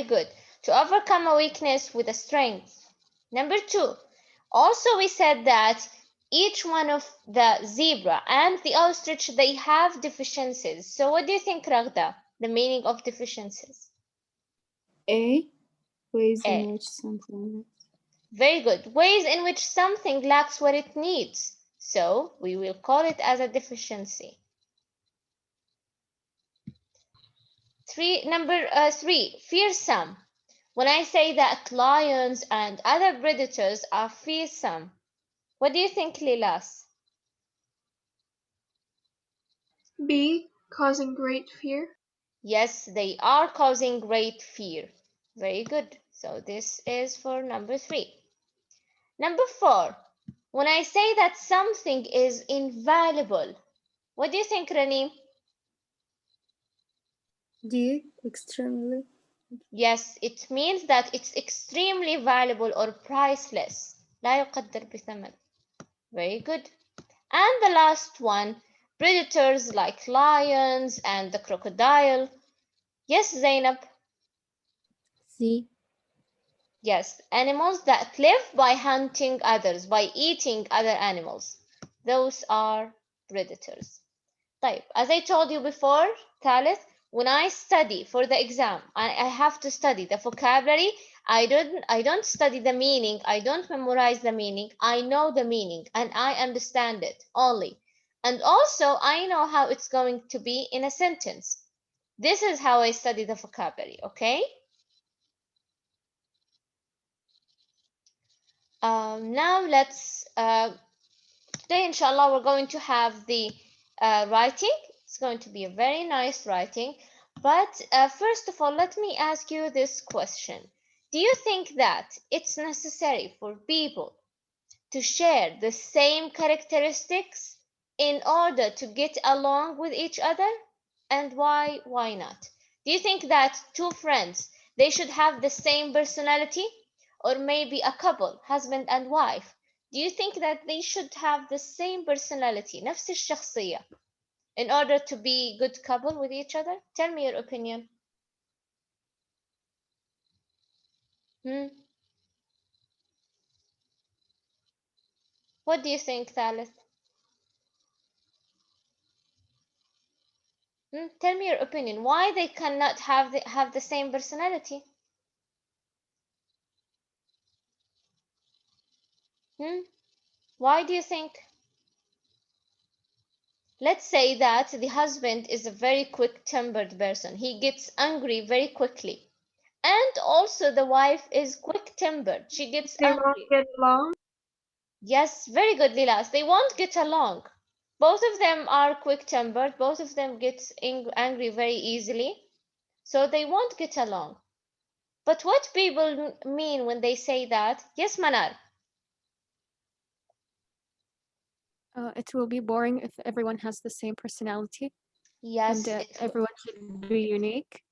good. To overcome a weakness with a strength. Number 2, also we said that each one of the zebra and the ostrich, they have deficiencies. So what do you think, Ragda, the meaning of deficiencies? A. Ways A. in which something. Very good. Ways in which something lacks what it needs. So we will call it as a deficiency. Number 3, fearsome. When I say that lions and other predators are fearsome, what do you think, Lilas? B. Causing great fear. Yes, they are causing great fear. Very good. So this is for number 3. Number 4, when I say that something is invaluable, what do you think, Rani? D. Extremely. Yes, it means that it's extremely valuable or priceless. لا يقدر بثمن. Very good. And the last one, predators like lions and the crocodile. Yes, Zainab. C. Yes, animals that live by hunting others, by eating other animals. Those are predators. طيب, as I told you before, Thalith, when I study for the exam, I have to study the vocabulary. I don't study the meaning. I don't memorize the meaning. I know the meaning and I understand it only. And also, I know how it's going to be in a sentence. This is how I study the vocabulary, okay? Now let's, today inshallah we're going to have the writing. It's going to be a very nice writing. But first of all, let me ask you this question. Do you think that it's necessary for people to share the same characteristics in order to get along with each other? And why? Why not? Do you think that two friends, they should have the same personality? Or maybe a couple, husband and wife, do you think that they should have the same personality, نفس الشخصية, in order to be good couple with each other? Tell me your opinion. Hmm? What do you think, Thalith? Tell me your opinion. Why they cannot have the same personality? Why do you think? Let's say that the husband is a very quick-tempered person. He gets angry very quickly. And also the wife is quick-tempered. She gets They won't angry. get along. Yes, very good, Lilas. They won't get along. Both of them are quick-tempered. Both of them get angry very easily. So they won't get along. But what people mean when they say that? Yes, Manar. It will be boring if everyone has the same personality, Yes, and everyone should be unique.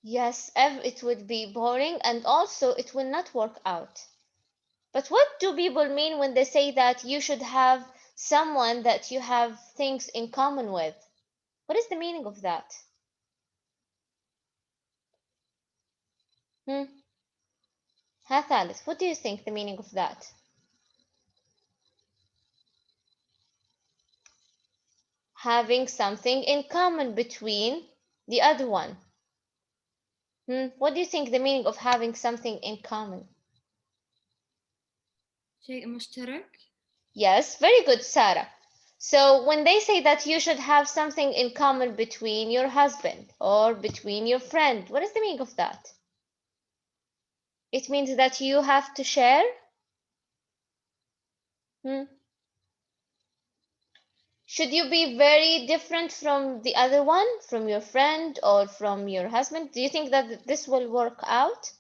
yes, it would be boring, and also it will not work out. But what do people mean when they say that you should have someone that you have things in common with? What is the meaning of that? Thalith, what do you think the meaning of that? Having something in common between the other one. What do you think the meaning of having something in common? شيء مشترك. Yes, very good, Sarah. So when they say that you should have something in common between your husband or between your friend, what is the meaning of that? It means that you have to share. Should you be very different from the other one, from your friend or from your husband? Do you think that this will work out?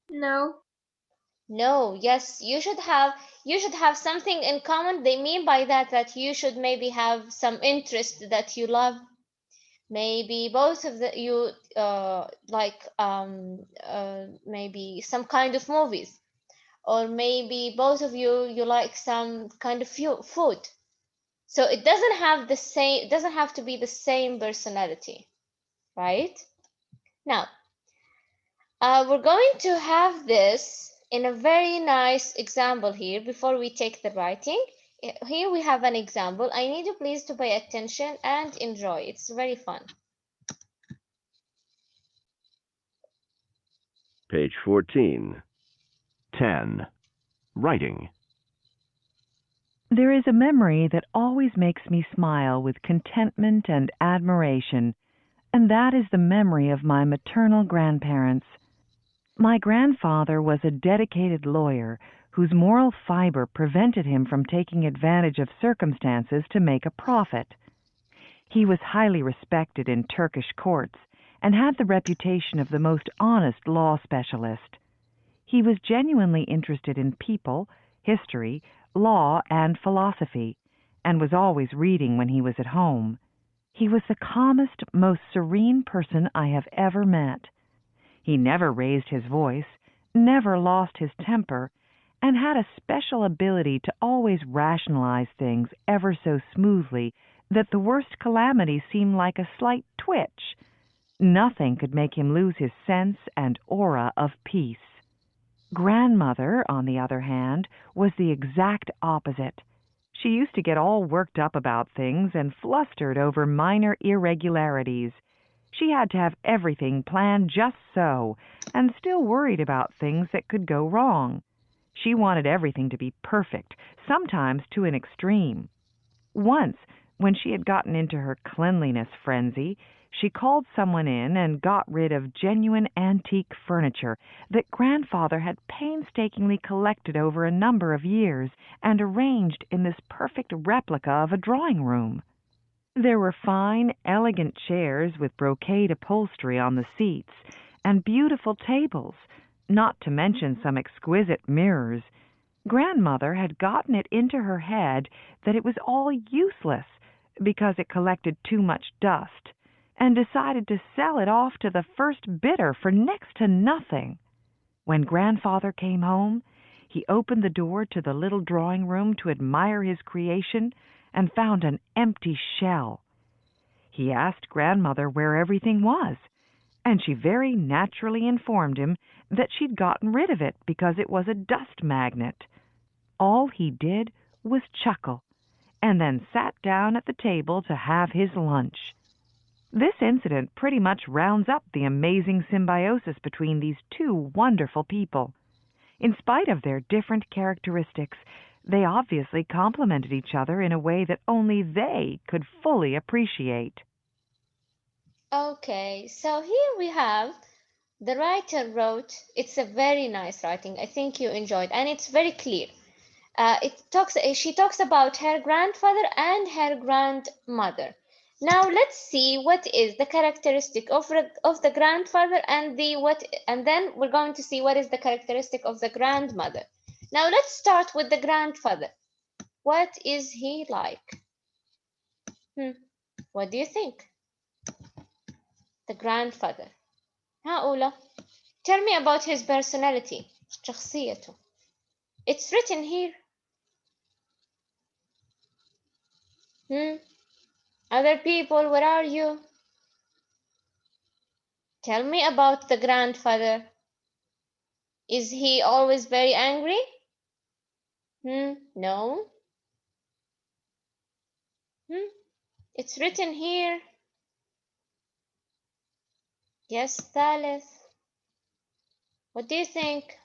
No. No, yes, you should have something in common. They mean by that you should maybe have some interest that you love. Maybe both of you like maybe some kind of movies, or maybe both of you like some kind of food. So it doesn't have to be the same personality, right? Now, We're going to have this in a very nice example here before we take the writing. Here we have an example. I need you please to pay attention and enjoy. It's very fun. Page 14. 10. Writing. There is a memory that always makes me smile with contentment and admiration, and that is the memory of my maternal grandparents. My grandfather was a dedicated lawyer whose moral fiber prevented him from taking advantage of circumstances to make a profit. He was highly respected in Turkish courts and had the reputation of the most honest law specialist. He was genuinely interested in people, history, law, and philosophy, and was always reading when he was at home. He was the calmest, most serene person I have ever met. He never raised his voice, never lost his temper, and had a special ability to always rationalize things ever so smoothly that the worst calamity seemed like a slight twitch. Nothing could make him lose his sense and aura of peace. Grandmother, on the other hand, was the exact opposite. She used to get all worked up about things and flustered over minor irregularities. She had to have everything planned just so, and still worried about things that could go wrong. She wanted everything to be perfect, sometimes to an extreme. Once, when she had gotten into her cleanliness frenzy, she called someone in and got rid of genuine antique furniture that Grandfather had painstakingly collected over a number of years and arranged in this perfect replica of a drawing room. There were fine, elegant chairs with brocade upholstery on the seats, and beautiful tables, not to mention some exquisite mirrors. Grandmother had gotten it into her head that it was all useless because it collected too much dust, and decided to sell it off to the first bidder for next to nothing. When Grandfather came home, he opened the door to the little drawing room to admire his creation and found an empty shell. He asked Grandmother where everything was, and she very naturally informed him that she'd gotten rid of it because it was a dust magnet. All he did was chuckle, and then sat down at the table to have his lunch. This incident pretty much rounds up the amazing symbiosis between these two wonderful people. In spite of their different characteristics, they obviously complemented each other in a way that only they could fully appreciate. Okay, so here we have the writer wrote. It's a very nice writing. I think you enjoyed, and it's very clear. She talks about her grandfather and her grandmother. Now let's see what is the characteristic of the grandfather and then we're going to see what is the characteristic of the grandmother. Now let's start with the grandfather. What is he like? What do you think? The grandfather. ها أولى. Tell me about his personality. شخصيته. It's written here. Other people, where are you? Tell me about the grandfather. Is he always very angry? No. It's written here. Yes, Thalith. What do you think?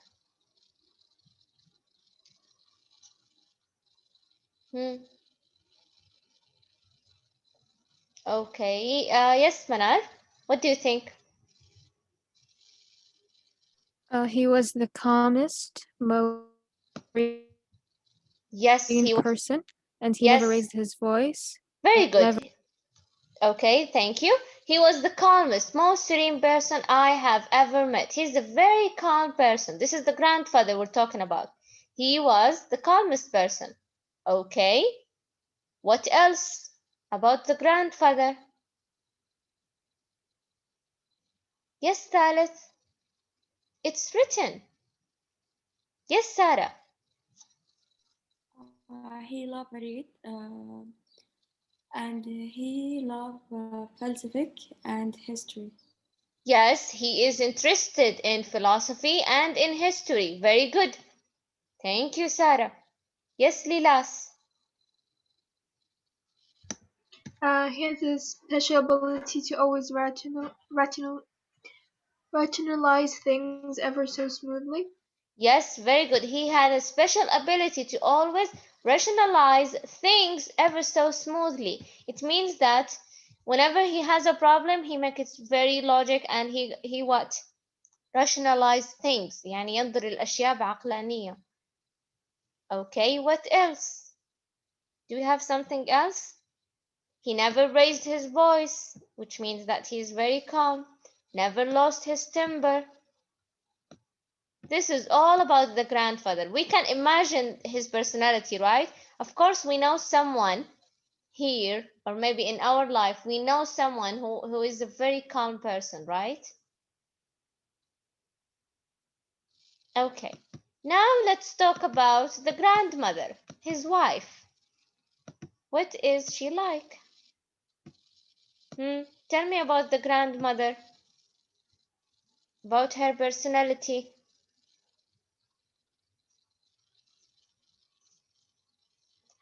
Okay. Yes, Manal. What do you think? He was the calmest, most Yes, he was. person, and he never Yes. raised his voice. Very good. Never. Okay, thank you. He was the calmest, most serene person I have ever met. He's a very calm person. This is the grandfather we're talking about. He was the calmest person. Okay. What else about the grandfather? Yes, Thalith. It's written. Yes, Sarah. He loved read and he loved philosophy and history. Yes, he is interested in philosophy and in history. Very good. Thank you, Sarah. Yes, Lilas. He has a special ability to always rationalize things ever so smoothly. Yes, very good. He had a special ability to always rationalize things ever so smoothly. It means that whenever he has a problem, he makes it very logic and he what? Rationalize things. يعني ينظر الأشياء بعقلانية. Okay, what else? Do we have something else? He never raised his voice, which means that he is very calm. Never lost his temper. This is all about the grandfather. We can imagine his personality, right? Of course, we know someone here, or maybe in our life, we know someone who is a very calm person, right? Okay. Now let's talk about the grandmother, his wife. What is she like? Tell me about the grandmother, about her personality.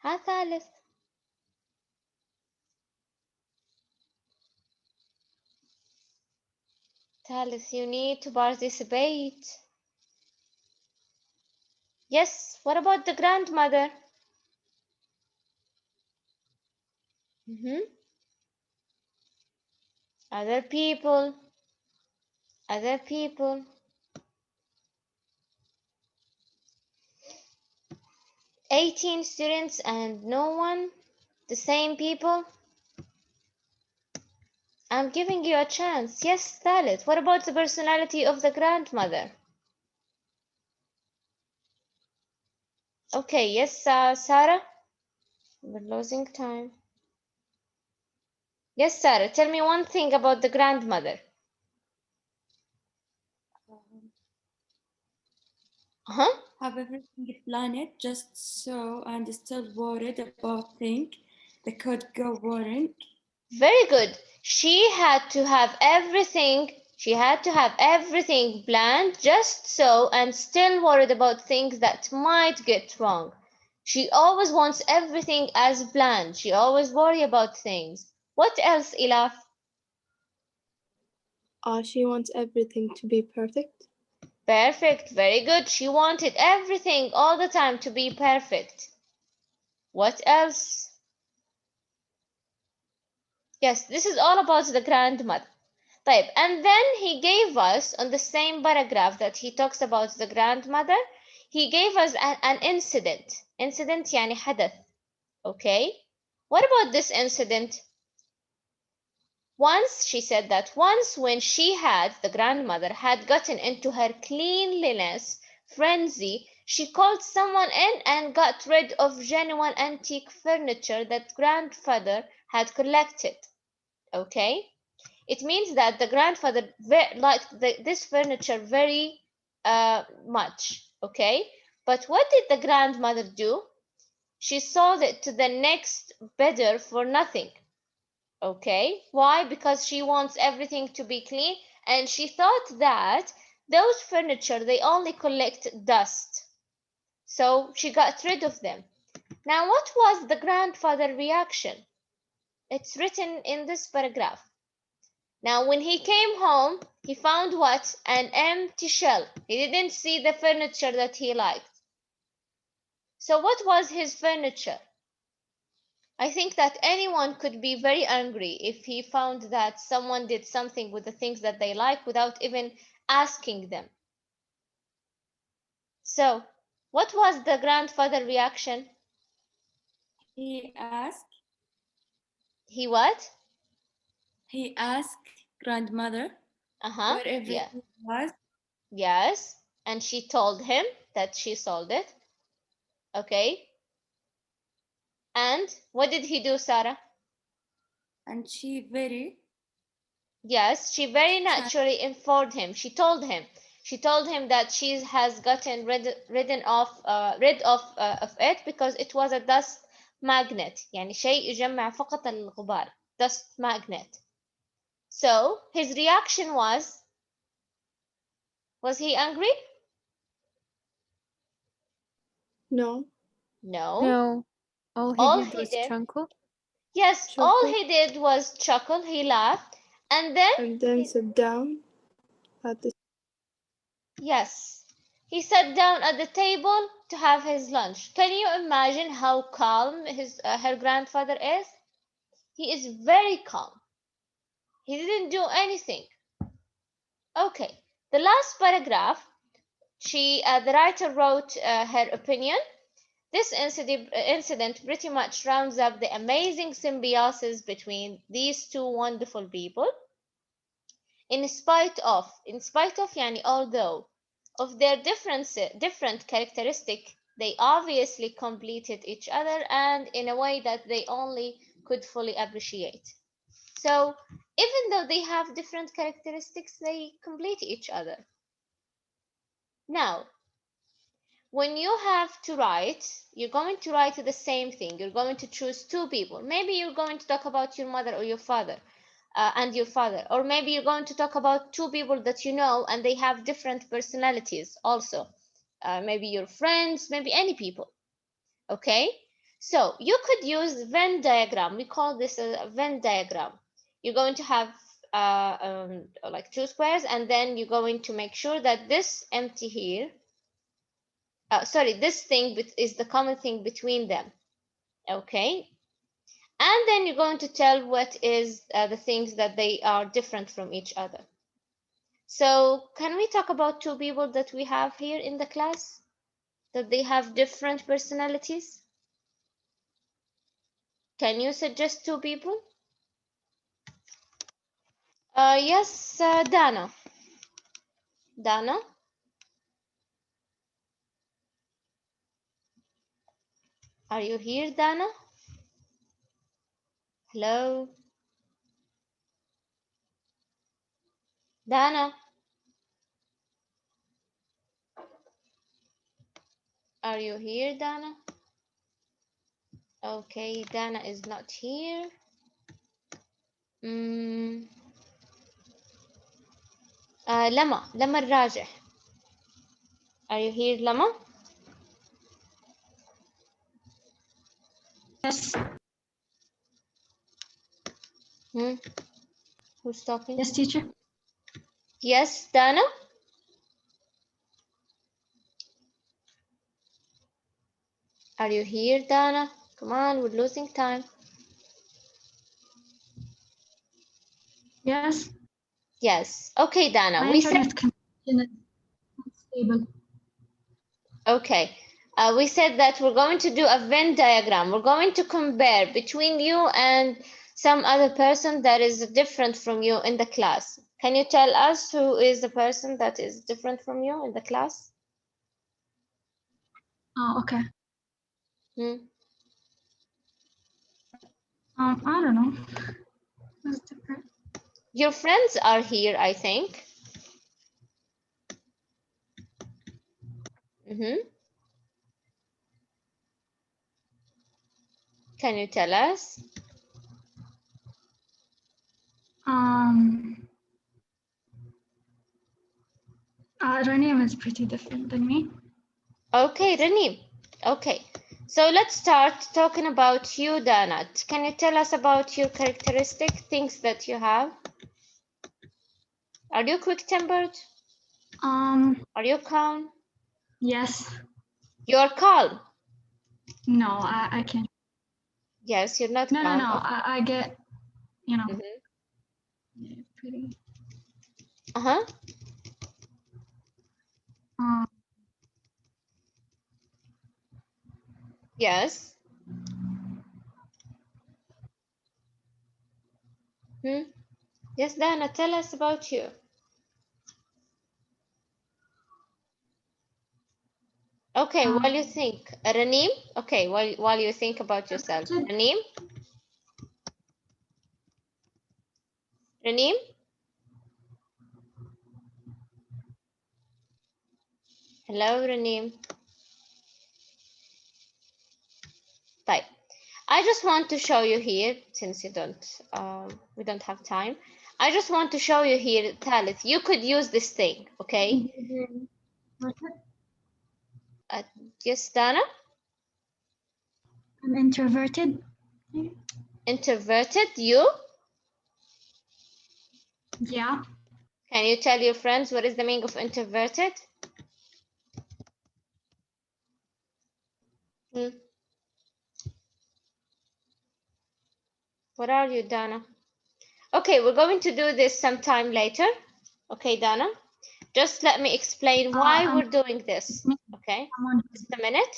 ها ثالث. ثالث, you need to participate. Yes, what about the grandmother? Other people. Other people. 18 students and no one? The same people? I'm giving you a chance. Yes, Thalit. What about the personality of the grandmother? Okay, yes, Sarah? We're losing time. Yes, Sarah, tell me one thing about the grandmother. Uh-huh. Have everything planned just so and still worried about things that could go wrong. Very good. She had to have everything planned just so and still worried about things that might get wrong. She always wants everything as planned. She always worry about things. What else, Ilaf? She wants everything to be perfect. Perfect. Very good. She wanted everything all the time to be perfect. What else? Yes, this is all about the grandmother. طيب, and then he gave us on the same paragraph that he talks about the grandmother, he gave us an incident. Incident يعني حدث. Okay? What about this incident? Once, she said that once when the grandmother had gotten into her cleanliness frenzy, she called someone in and got rid of genuine antique furniture that grandfather had collected. Okay? It means that the grandfather liked this furniture very much. Okay? But what did the grandmother do? She sold it to the next bidder for nothing. Okay, why? Because she wants everything to be clean and she thought that those furniture they only collect dust. So she got rid of them. Now what was the grandfather reaction? It's written in this paragraph. Now when he came home, he found what? An empty shell. He didn't see the furniture that he liked. So what was his furniture? I think that anyone could be very angry if he found that someone did something with the things that they like without even asking them. So, what was the grandfather reaction? He asked. He what? He asked grandmother Uh-huh. where Yeah. everything was. Yes. And she told him that she sold it. Okay. And what did he do, Sarah? And she very Yes, she very naturally informed him. She told him. She told him that she has gotten rid of it because it was a dust magnet. يعني شيء يجمع فقط الغبار. Dust magnet. So his reaction was he angry? No. No. No. All All he did he was did, chuckle. yes, all Chuckle. he did was chuckle. He laughed, and then And then sit down at the yes, he sat down at the table to have his lunch. Can you imagine how calm her grandfather is? He is very calm. He didn't do anything. Okay, the last paragraph, the writer wrote her opinion. This incident pretty much rounds up the amazing symbiosis between these two wonderful people. In spite of, يعني although of their different characteristic, they obviously completed each other and in a way that they only could fully appreciate. So even though they have different characteristics, they complete each other. Now, when you have to write, you're going to write the same thing. You're going to choose two people. Maybe you're going to talk about your mother or your father and your father. Or maybe you're going to talk about two people that you know and they have different personalities also. Maybe your friends, maybe any people. Okay? So you could use Venn diagram. We call this a Venn diagram. You're going to have like two squares, and then you're going to make sure that this empty here, this thing is the common thing between them. Okay? And then you're going to tell what is the things that they are different from each other. So can we talk about two people that we have here in the class? That they have different personalities? Can you suggest two people? Yes, Dana. Dana? Are you here, Dana? Hello? Dana? Are you here, Dana? Okay, Dana is not here. لما الراجح. Are you here, Lama? Yes. Who's talking? Yes, teacher. Yes, Dana? Are you here, Dana? Come on, we're losing time. Yes. Yes. Okay, Dana. My We said internet connection is stable. okay. We said that we're going to do a Venn diagram. We're going to compare between you and some other person that is different from you in the class. Can you tell us who is the person that is different from you in the class? Oh, okay. Hmm? I don't know. Who's different? Your friends are here, I think. Can you tell us? Her name is pretty different than me. Okay, Ranim. Okay, so let's start talking about you, Danat. Can you tell us about your characteristic things that you have? Are you quick-tempered? Are you calm? Yes. You're calm. No, I can't. Yes, you're not No, calm. no, no. Okay. I get, you know, pretty. Uh-huh. Yes. Yes, Dana, tell us about you. Okay, while you think. Ranim? Okay, while you think about yourself. Ranim? Ranim? Hello, Ranim. Type. I just want to show you here, since we don't have time. I just want to show you here, ثالث. You could use this thing, okay? Yes, Dana? I'm introverted. Introverted, you? Yeah. Can you tell your friends what is the meaning of introverted? What are you, Dana? Okay, we're going to do this sometime later. Okay, Dana? Just let me explain why we're doing this. Okay, just a minute.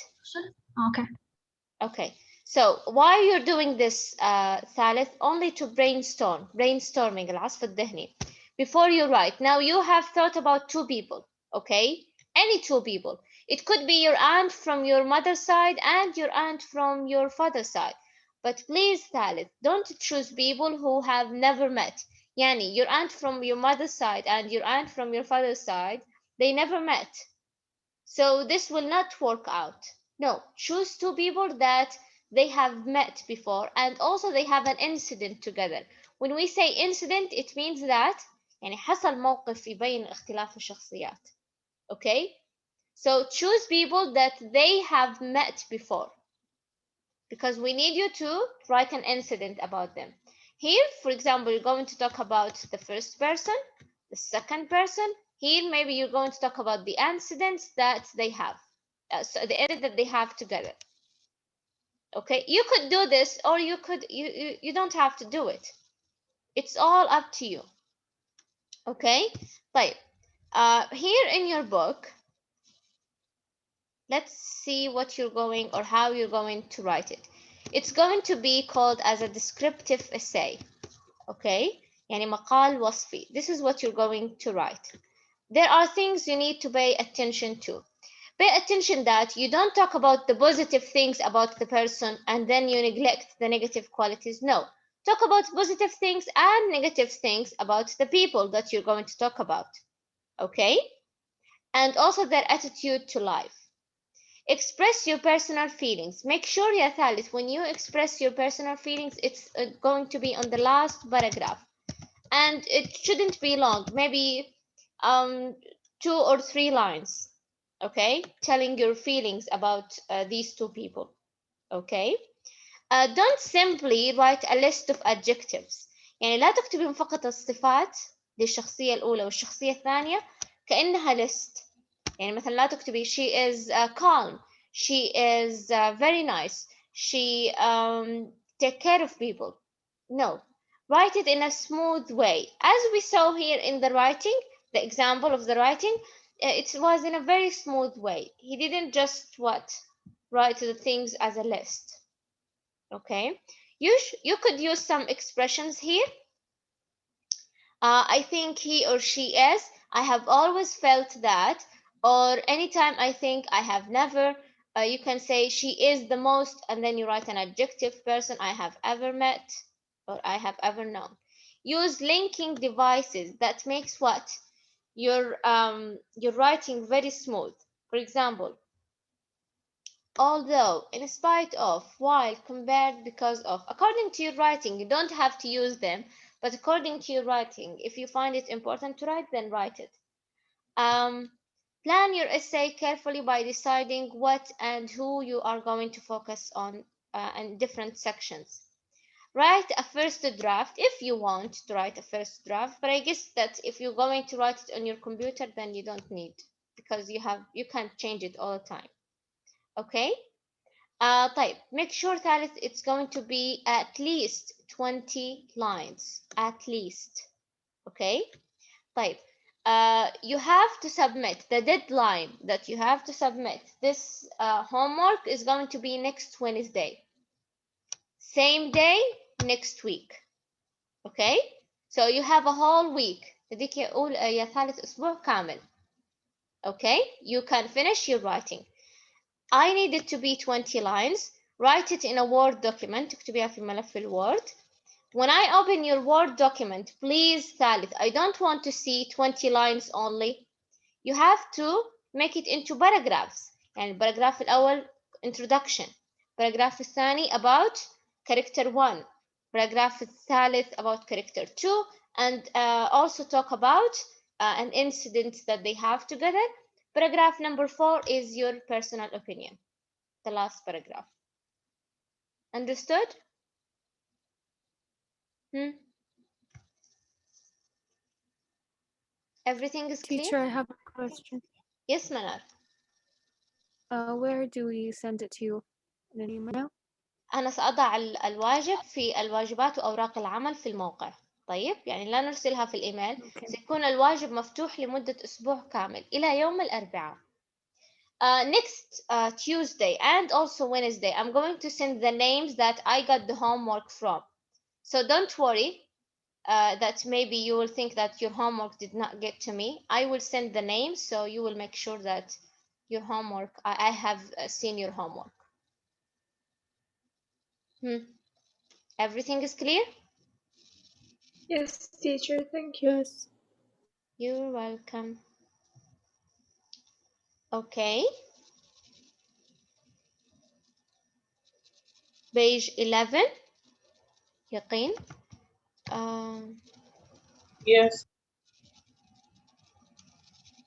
Okay. Okay, so why you're doing this, ثالث, only to brainstorming العصف الذهني before you write. Now you have thought about two people, okay? Any two people. It could be your aunt from your mother's side and your aunt from your father's side. But please, ثالث, don't choose people who have never met. Yani, your aunt from your mother's side and your aunt from your father's side, they never met. So this will not work out. No, choose two people that they have met before and also they have an incident together. When we say incident, it means that يعني حصل موقف يبين اختلاف الشخصيات. Okay? So choose people that they have met before because we need you to write an incident about them. Here, for example, you're going to talk about the first person, the second person. Here, maybe you're going to talk about the incidents that they have, so the incident that they have together. Okay, you could do this, or you don't have to do it. It's all up to you. Okay, طيب. Here in your book, let's see what you're going or how you're going to write it. It's going to be called as a descriptive essay. Okay, يعني مقال وصفي. This is what you're going to write. There are things you need to pay attention to. Pay attention that you don't talk about the positive things about the person and then you neglect the negative qualities. No, talk about positive things and negative things about the people that you're going to talk about. Okay, and also their attitude to life. Express your personal feelings. Make sure, ya ثالث, when you express your personal feelings, it's going to be on the last paragraph. And it shouldn't be long, maybe 2 or 3 lines, okay? Telling your feelings about these two people, okay? Don't simply write a list of adjectives. يعني لا تكتبين فقط الصفات للشخصية الأولى والشخصية الثانية كأنها list. يعني مثلا لا تكتبي she is calm, she is very nice, she take care of people. No, write it in a smooth way. As we saw here in the writing, the example of the writing, it was in a very smooth way. He didn't just write the things as a list. Okay, you could use some expressions here. I think he or she is, I have always felt that, or anytime I think I have never. You can say she is the most, and then you write an adjective person I have ever met or I have ever known. Use linking devices that makes what your writing very smooth. For example, although, in spite of, while, compared, because of. According to your writing, you don't have to use them, but according to your writing, if you find it important to write, then write it. Plan your essay carefully by deciding what and who you are going to focus on in different sections. Write a first draft if you want to write a first draft, but I guess that if you're going to write it on your computer, then you don't need, because you can't change it all the time. Okay. طيب, make sure ثالث it's going to be at least 20 lines, at least. Okay. طيب, you have to submit, the deadline that you have to submit this homework is going to be next Wednesday, same day next week. Okay, so you have a whole week. تديك يا ثالث أسبوع كامل. Okay, you can finish your writing. I need it to be 20 lines. Write it in a Word document. تكتبيها في ملف الوورد. When I open your Word document, please ثالث, I don't want to see 20 lines only. You have to make it into paragraphs. يعني الباراجراف الأول introduction, paragraph الثاني about character 1, paragraph الثالث about character 2, and also talk about an incident that they have together. Paragraph number 4 is your personal opinion, the last paragraph. Understood? Everything is clear? Teacher, I have a question. Yes, Manar. Where do we send it to? In an email? أنا سأضع الواجب في الواجبات وأوراق العمل في الموقع. طيب يعني لا نرسلها في الإيميل. Okay. سيكون الواجب مفتوح لمدة أسبوع كامل إلى يوم الأربعاء. Next Tuesday and also Wednesday, I'm going to send the names that I got the homework from. So don't worry that maybe you will think that your homework did not get to me. I will send the names so you will make sure that your homework, I have seen your homework. Everything is clear? Yes, teacher, thank you. Yes. You're welcome. Okay. Page 11. Yaqeen. Yes.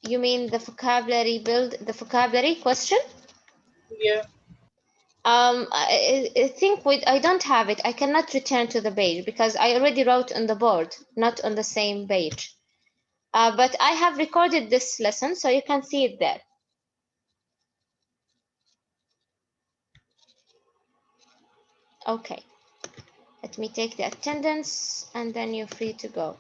You mean the vocabulary question? Yeah. I think I don't have it. I cannot return to the page because I already wrote on the board, not on the same page. But I have recorded this lesson, so you can see it there. Okay. Let me take the attendance and then you're free to go.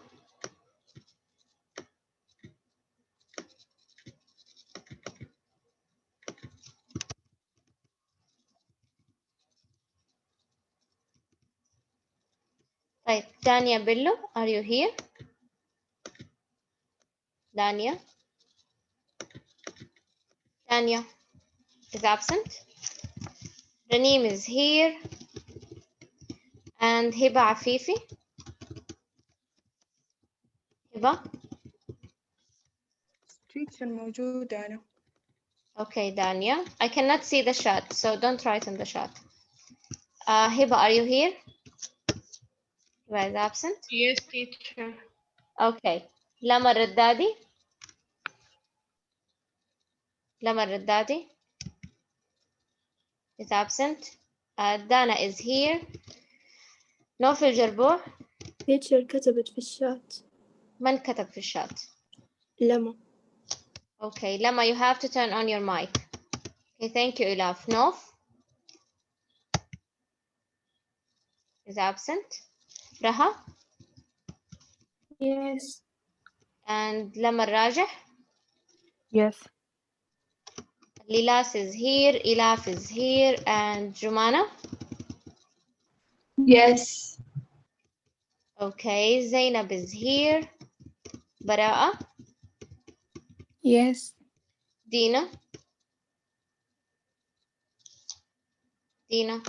Right, Dania Bello, are you here? Dania? Dania is absent. Raneem is here. And Hiba Afifi. Hiba? Teacher موجودة أنا. Okay, Dania. I cannot see the chat, so don't write in the chat. Hiba, are you here? Hiba is absent. Yes, teacher. Okay. Lama Raddadi? Lama Raddadi is absent. Dana is here. نوفل جربوع. teacher كتبت في الشات. من كتب في الشات؟ لما. Okay, Lama, you have to turn on your mic. Okay, thank you, Ilaf. Nof is absent. Raha? Yes. And Lama Rajah? Yes. Lilas is here, Ilaf is here, and Jumana? Yes. Okay, Zainab is here. Bara'a? Yes. Dina? Dina?